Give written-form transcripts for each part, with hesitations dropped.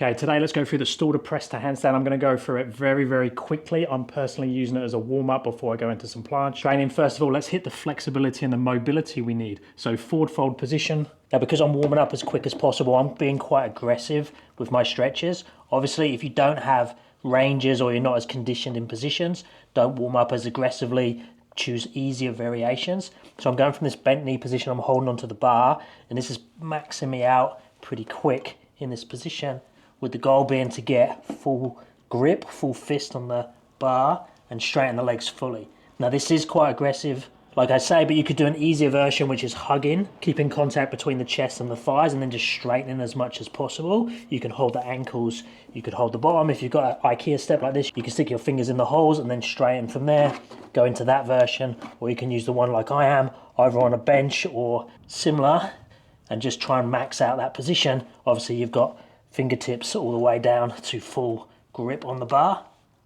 Okay, today let's go through the stall to press to handstand. I'm going to go through it very, very quickly. I'm personally using it as a warm-up before I go into some planche training. First of all, let's hit the flexibility and the mobility we need. So forward fold position. Now, because I'm warming up as quick as possible, I'm being quite aggressive with my stretches. Obviously, if you don't have ranges or you're not as conditioned in positions, don't warm up as aggressively. Choose easier variations. So I'm going from this bent knee position, I'm holding onto the bar, and this is maxing me out pretty quick in this position, with the goal being to get full grip, full fist on the bar and straighten the legs fully. Now this is quite aggressive, like I say, but you could do an easier version, which is hugging, keeping contact between the chest and the thighs and then just straightening as much as possible. You can hold the ankles, you could hold the bottom. If you've got an IKEA step like this, you can stick your fingers in the holes and then straighten from there, go into that version, or you can use the one like I am, either on a bench or similar, and just try and max out that position. Obviously you've got fingertips all the way down to full grip on the bar.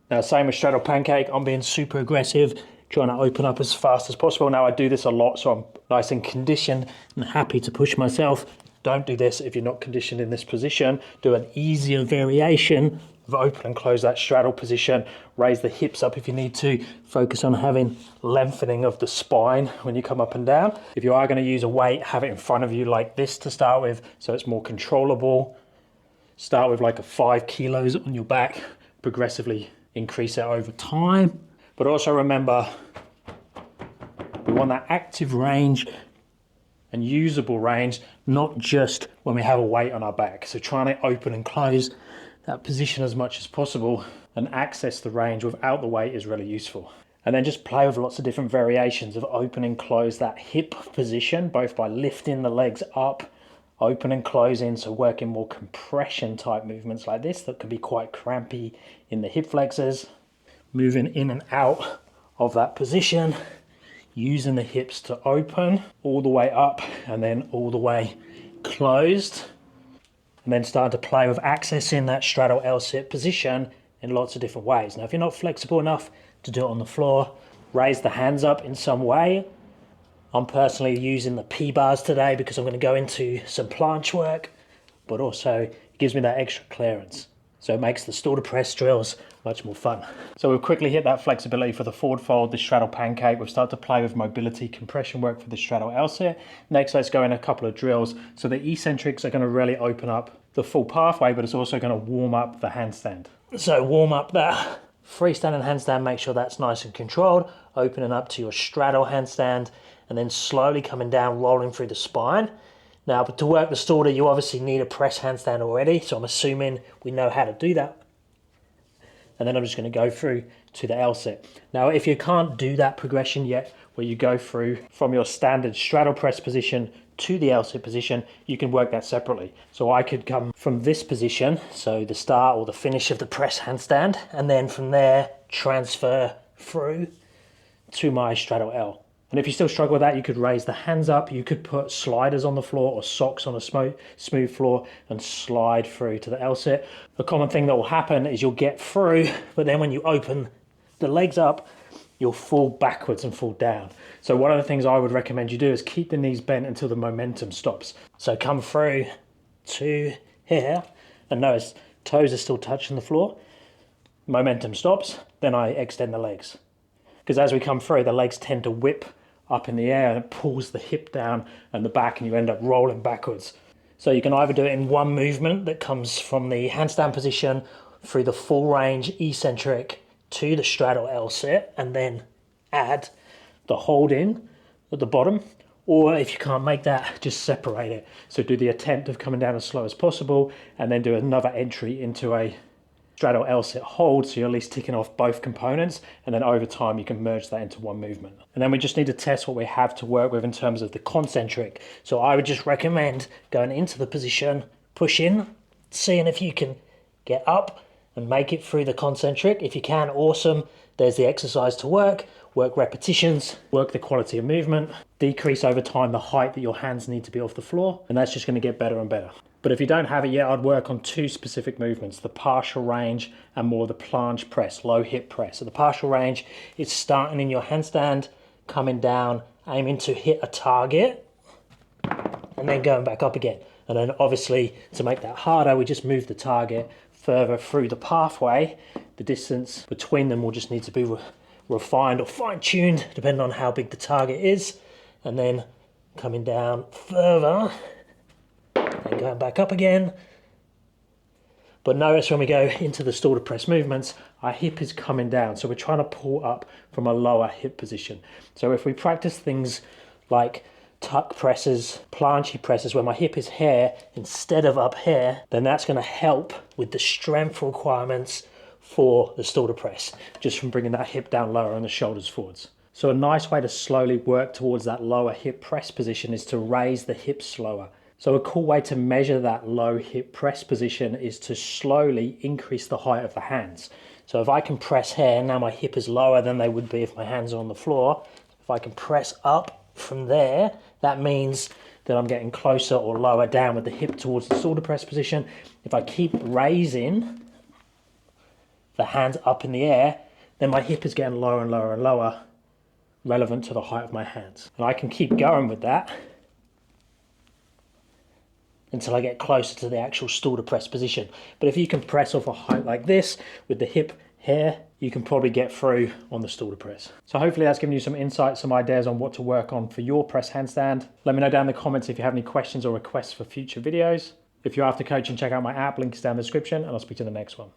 Now same with straddle pancake, I'm being super aggressive, trying to open up as fast as possible. Now I do this a lot, so I'm nice and conditioned and happy to push myself. Don't do this if you're not conditioned in this position. Do an easier variation of open and close that straddle position. Raise the hips up if you need to. Focus on having lengthening of the spine when you come up and down. If you are going to use a weight, have it in front of you like this to start with, so it's more controllable. Start with like a 5 kilos on your back, progressively increase it over time. But also remember, we want that active range and usable range, not just when we have a weight on our back. So trying to open and close that position as much as possible and access the range without the weight is really useful. And then just play with lots of different variations of open and close that hip position, both by lifting the legs up, open and closing, so working more compression type movements like this that can be quite crampy in the hip flexors. Moving in and out of that position, using the hips to open all the way up and then all the way closed. And then starting to play with accessing that straddle L-sit position in lots of different ways. Now, if you're not flexible enough to do it on the floor, raise the hands up in some way. I'm personally using the P-bars today because I'm going to go into some planche work, but also it gives me that extra clearance. So it makes the stall to press drills much more fun. So we've quickly hit that flexibility for the forward fold, the straddle pancake. We've started to play with mobility compression work for the straddle L-sit. Next, let's go in a couple of drills. So the eccentrics are going to really open up the full pathway, but it's also going to warm up the handstand. So warm up that freestanding handstand, make sure that's nice and controlled, opening up to your straddle handstand, and then slowly coming down, rolling through the spine. Now, but to work the stall, you obviously need a press handstand already, so I'm assuming we know how to do that. And then I'm just going to go through to the L-sit. Now, if you can't do that progression yet, where you go through from your standard straddle press position to the L-sit position, you can work that separately. So I could come from this position, so the start or the finish of the press handstand, and then from there transfer through to my straddle L. And if you still struggle with that, you could raise the hands up, you could put sliders on the floor or socks on a smooth floor and slide through to the L-sit. A common thing that will happen is you'll get through, but then when you open the legs up, you'll fall backwards and fall down. So one of the things I would recommend you do is keep the knees bent until the momentum stops. So come through to here, and notice toes are still touching the floor. Momentum stops, then I extend the legs. Because as we come through, the legs tend to whip up in the air and it pulls the hip down and the back, and you end up rolling backwards. So you can either do it in one movement that comes from the handstand position through the full range eccentric to the straddle L-sit and then add the hold in at the bottom, or if you can't make that, just separate it. So do the attempt of coming down as slow as possible and then do another entry into a straddle L-sit hold, so you're at least ticking off both components, and then over time you can merge that into one movement. And then we just need to test what we have to work with in terms of the concentric. So I would just recommend going into the position, push in, seeing if you can get up and make it through the concentric. If you can, awesome. There's the exercise to work repetitions, work the quality of movement, decrease over time the height that your hands need to be off the floor, and that's just going to get better and better. But if you don't have it yet, I'd work on two specific movements, the partial range and more the planche press, low hip press. So the partial range is starting in your handstand, coming down, aiming to hit a target, and then going back up again. And then obviously to make that harder, we just move the target further through the pathway. The distance between them will just need to be refined or fine-tuned depending on how big the target is. And then coming down further and going back up again. But notice when we go into the stool to press movements, our hip is coming down. So we're trying to pull up from a lower hip position. So if we practice things like tuck presses, planche presses, where my hip is here instead of up here, then that's going to help with the strength requirements for the stool to press, just from bringing that hip down lower and the shoulders forwards. So a nice way to slowly work towards that lower hip press position is to raise the hips slower. So a cool way to measure that low hip press position is to slowly increase the height of the hands. So if I can press here, now my hip is lower than they would be if my hands are on the floor. If I can press up from there, that means that I'm getting closer or lower down with the hip towards the stool to press position. If I keep raising the hands up in the air, then my hip is getting lower and lower and lower, relevant to the height of my hands. And I can keep going with that until I get closer to the actual stool to press position. But if you can press off a height like this with the hip here, you can probably get through on the stool to press. So hopefully that's given you some insights, some ideas on what to work on for your press handstand. Let me know down in the comments if you have any questions or requests for future videos. If you're after coaching, check out my app, link is down in the description, and I'll speak to you in the next one.